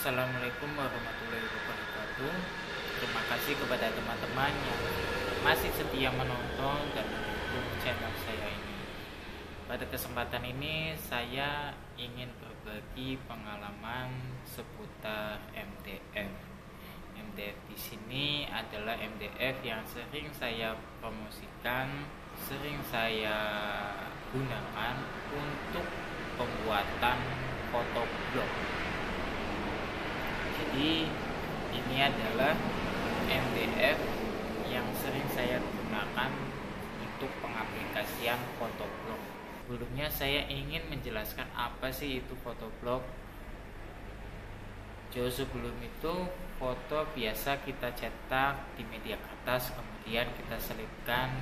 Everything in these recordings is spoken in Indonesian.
Assalamualaikum warahmatullahi wabarakatuh. Terima kasih kepada teman-teman yang masih setia menonton dan mendukung channel saya ini. Pada kesempatan ini saya ingin berbagi pengalaman seputar MDF. MDF di sini adalah MDF yang sering saya promosikan, sering saya gunakan untuk pembuatan fotoblog. Jadi ini adalah MDF yang sering saya gunakan untuk pengaplikasian fotoblog. Sebelumnya saya ingin menjelaskan apa sih itu fotoblog. Jauh sebelum itu, foto biasa kita cetak di media kertas, kemudian kita selipkan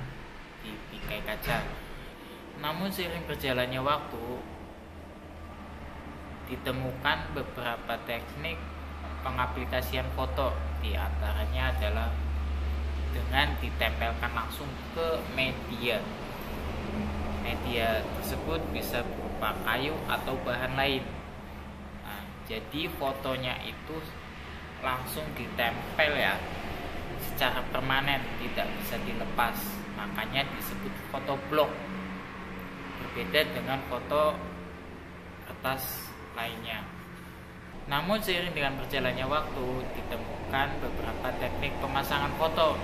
di bingkai kaca. Namun seiring berjalannya waktu, ditemukan beberapa teknik pengaplikasian foto, di antaranya adalah dengan ditempelkan langsung ke media. Media tersebut bisa berupa kayu atau bahan lain. Nah, jadi fotonya itu langsung ditempel ya, secara permanen, tidak bisa dilepas. Makanya disebut fotoblog. Berbeda dengan foto kertas lainnya. Namun seiring dengan berjalannya waktu, ditemukan beberapa teknik pemasangan foto,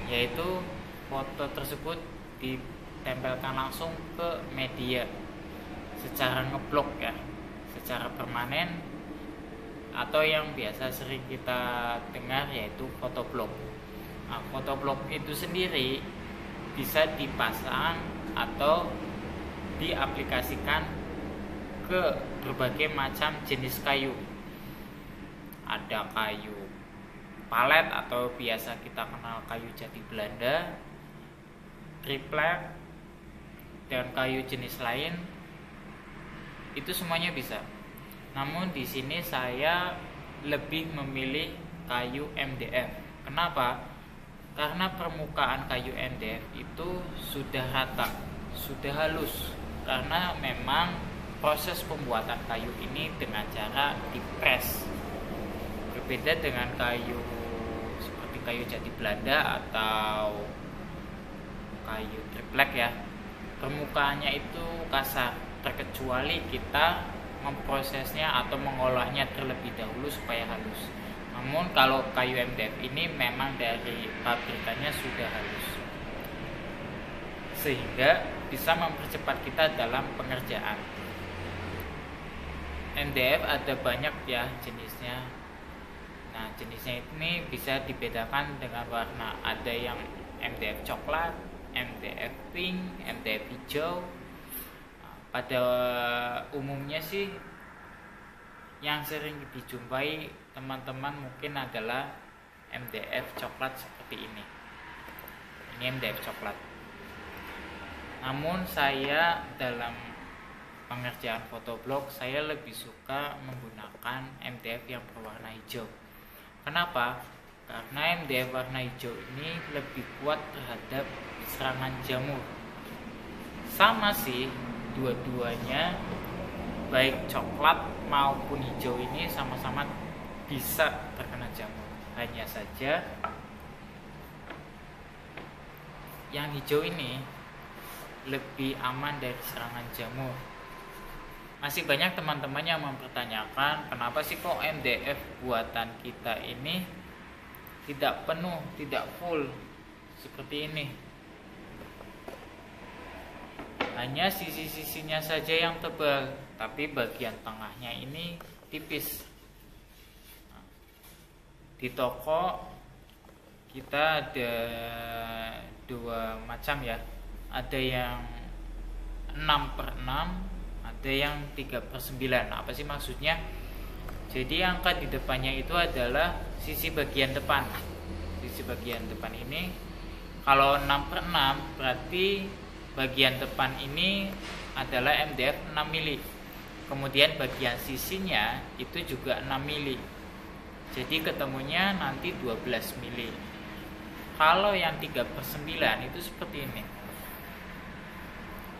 yaitu foto tersebut ditempelkan langsung ke media secara ngeblok ya, secara permanen, atau yang biasa sering kita dengar yaitu fotoblog. Nah, fotoblog itu sendiri bisa dipasang atau diaplikasikan ke berbagai macam jenis kayu. Ada kayu palet atau biasa kita kenal kayu jati Belanda, triplek, dan kayu jenis lain. Itu semuanya bisa. Namun di sini saya lebih memilih kayu MDF. Kenapa? Karena permukaan kayu MDF itu sudah rata, sudah halus. Karena memang proses pembuatan kayu ini dengan cara dipres. Berbeda dengan kayu seperti kayu jati Belanda atau kayu triplek ya, permukaannya itu kasar, terkecuali kita memprosesnya atau mengolahnya terlebih dahulu supaya halus. Namun kalau kayu MDF ini memang dari pabrikannya sudah halus, sehingga bisa mempercepat kita dalam pengerjaan. MDF ada banyak ya jenisnya. Nah, jenisnya ini bisa dibedakan dengan warna. Ada yang MDF coklat, MDF pink, MDF hijau. Pada umumnya sih yang sering dijumpai teman-teman mungkin adalah MDF coklat seperti ini. Ini MDF coklat. Namun saya dalam pengerjaan fotoblog saya lebih suka menggunakan MDF yang berwarna hijau. Kenapa? Karena MDF warna hijau ini lebih kuat terhadap serangan jamur. Sama sih, dua-duanya baik coklat maupun hijau ini sama-sama bisa terkena jamur. Hanya saja yang hijau ini lebih aman dari serangan jamur. Masih banyak teman-teman yang mempertanyakan kenapa sih kok MDF buatan kita ini tidak penuh, tidak full seperti ini. Hanya sisi-sisinya saja yang tebal, tapi bagian tengahnya ini tipis. Di toko kita ada dua macam ya. Ada yang 6/6, ada yang 3/9. Apa sih maksudnya? Jadi angka di depannya itu adalah sisi bagian depan. Sisi bagian depan ini kalau 6/6 berarti bagian depan ini adalah MDF 6 mili. Kemudian bagian sisinya itu juga 6 mili. Jadi ketemunya nanti 12 mili. Kalau yang 3/9 itu seperti ini.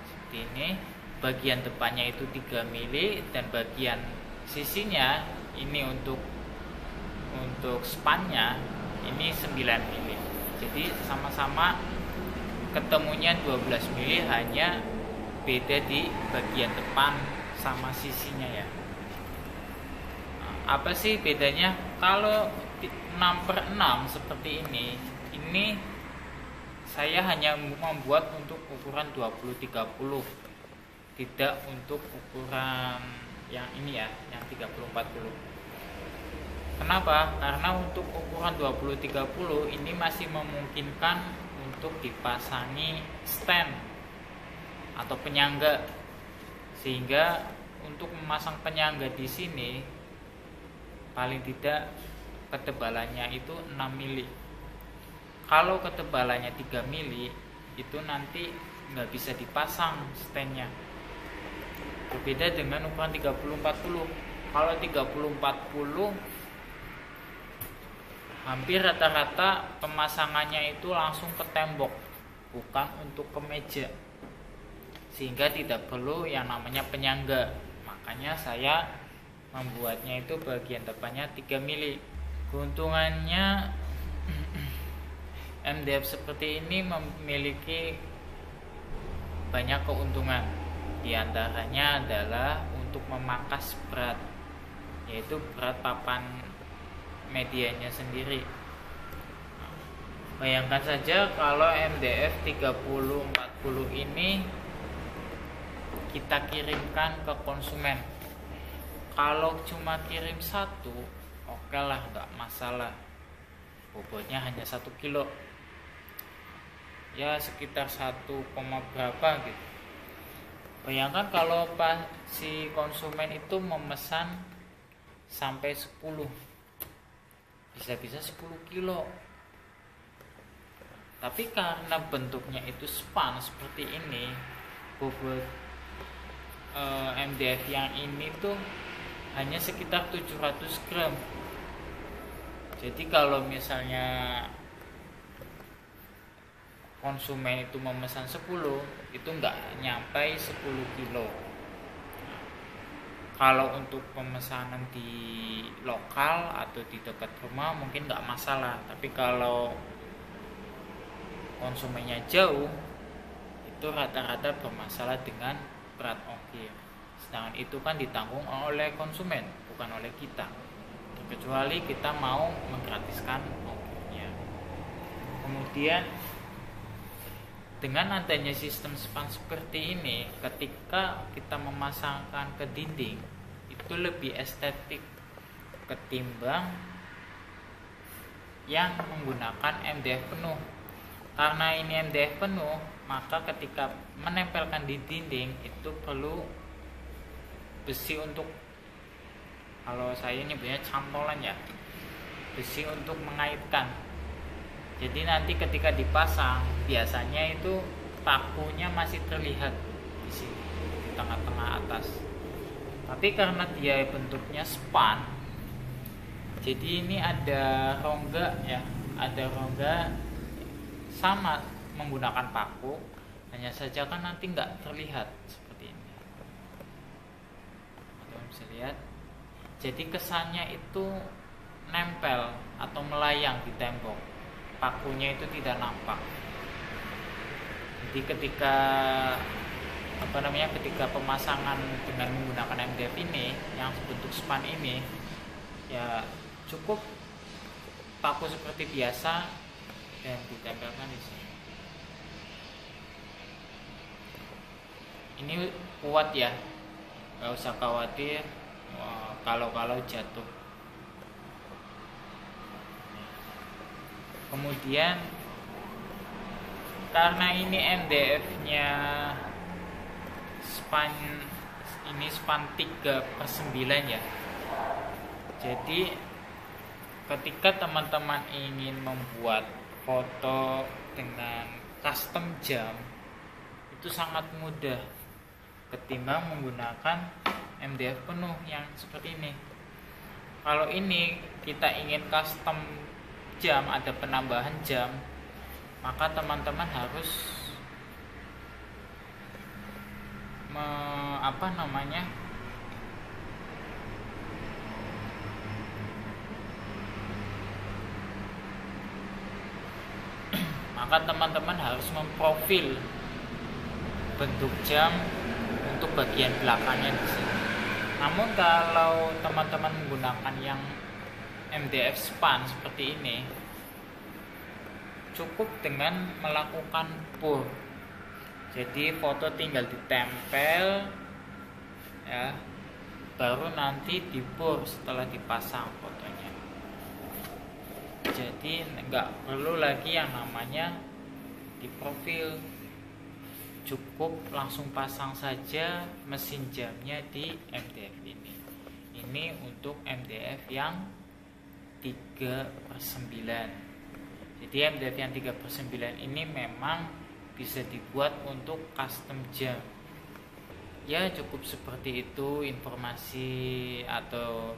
Seperti ini. Bagian depannya itu 3 mili dan bagian sisinya ini untuk spannya ini 9 mili. Jadi sama-sama ketemunya 12 mili, hanya beda di bagian depan sama sisinya ya. Apa sih bedanya? Kalau 6/6 seperti ini saya hanya membuat untuk ukuran 20-30, tidak untuk ukuran yang ini ya, yang 30-40. Kenapa? Karena untuk ukuran 20-30 ini masih memungkinkan untuk dipasangi stand atau penyangga, sehingga untuk memasang penyangga di sini paling tidak ketebalannya itu 6 mili. Kalau ketebalannya 3 mili itu nanti nggak bisa dipasang standnya. Berbeda dengan ukuran 30-40. Kalau 30-40 hampir rata-rata pemasangannya itu langsung ke tembok, bukan untuk ke meja, sehingga tidak perlu yang namanya penyangga. Makanya saya membuatnya itu bagian depannya 3 mili. Keuntungannya MDF seperti ini memiliki banyak keuntungan. Di antaranya adalah untuk memangkas berat, yaitu berat papan medianya sendiri. Bayangkan saja kalau MDF 30-40 ini kita kirimkan ke konsumen. Kalau cuma kirim satu, oke lah, nggak masalah. Bobotnya hanya 1 kilo, ya sekitar 1, berapa gitu. Bayangkan kalau si konsumen itu memesan sampai 10, bisa-bisa 10 kilo. Tapi karena bentuknya itu span seperti ini, bobot MDF yang ini tuh hanya sekitar 700 gram. Jadi kalau misalnya konsumen itu memesan 10, itu nggak nyampe 10 kilo. Kalau untuk pemesanan di lokal atau di dekat rumah mungkin nggak masalah. Tapi kalau konsumennya jauh, itu rata-rata bermasalah dengan berat ongkir. Sedangkan itu kan ditanggung oleh konsumen, bukan oleh kita, kecuali kita mau menggratiskan ongkirnya. Kemudian dengan adanya sistem span seperti ini, ketika kita memasangkan ke dinding itu lebih estetik ketimbang yang menggunakan MDF penuh. Karena ini MDF penuh, maka ketika menempelkan di dinding itu perlu besi untuk, kalau saya nyebutnya cantolan ya, besi untuk mengaitkan. Jadi nanti ketika dipasang, biasanya itu pakunya masih terlihat di sini, di tengah-tengah atas. Tapi karena dia bentuknya span, jadi ini ada rongga ya, ada rongga sama menggunakan paku, hanya saja kan nanti nggak terlihat seperti ini. Teman-teman bisa lihat. Jadi kesannya itu nempel atau melayang di tembok, pakunya itu tidak nampak. Jadi ketika ketika pemasangan dengan menggunakan MDF ini yang bentuk span ini, ya cukup paku seperti biasa dan ditempelkan di sini. Ini kuat ya, nggak usah khawatir kalau jatuh. Kemudian karena ini MDF-nya span 3/9 ya. Jadi ketika teman-teman ingin membuat foto dengan custom jam, itu sangat mudah ketimbang menggunakan MDF penuh yang seperti ini. Kalau ini kita ingin custom jam, ada penambahan jam, maka teman-teman harus maka teman-teman harus memprofil bentuk jam untuk bagian belakangnya di sini. Namun kalau teman-teman menggunakan yang MDF span seperti ini, cukup dengan melakukan bore. Jadi foto tinggal ditempel ya, baru nanti dibor setelah dipasang fotonya. Jadi nggak perlu lagi yang namanya diprofil, cukup langsung pasang saja mesin jamnya di MDF ini. Ini untuk MDF yang 3/9. Jadi MDF yang 3/9 ini memang bisa dibuat untuk custom jam. Ya, cukup seperti itu informasi atau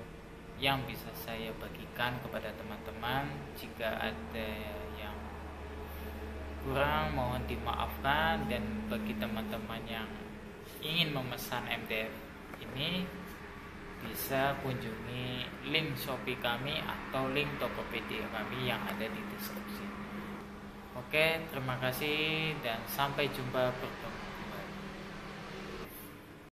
yang bisa saya bagikan kepada teman-teman. Jika ada yang kurang mohon dimaafkan, dan bagi teman-teman yang ingin memesan MDF ini bisa kunjungi link Shopee kami atau link Tokopedia kami yang ada di deskripsi. Oke, terima kasih dan sampai jumpa bertemu.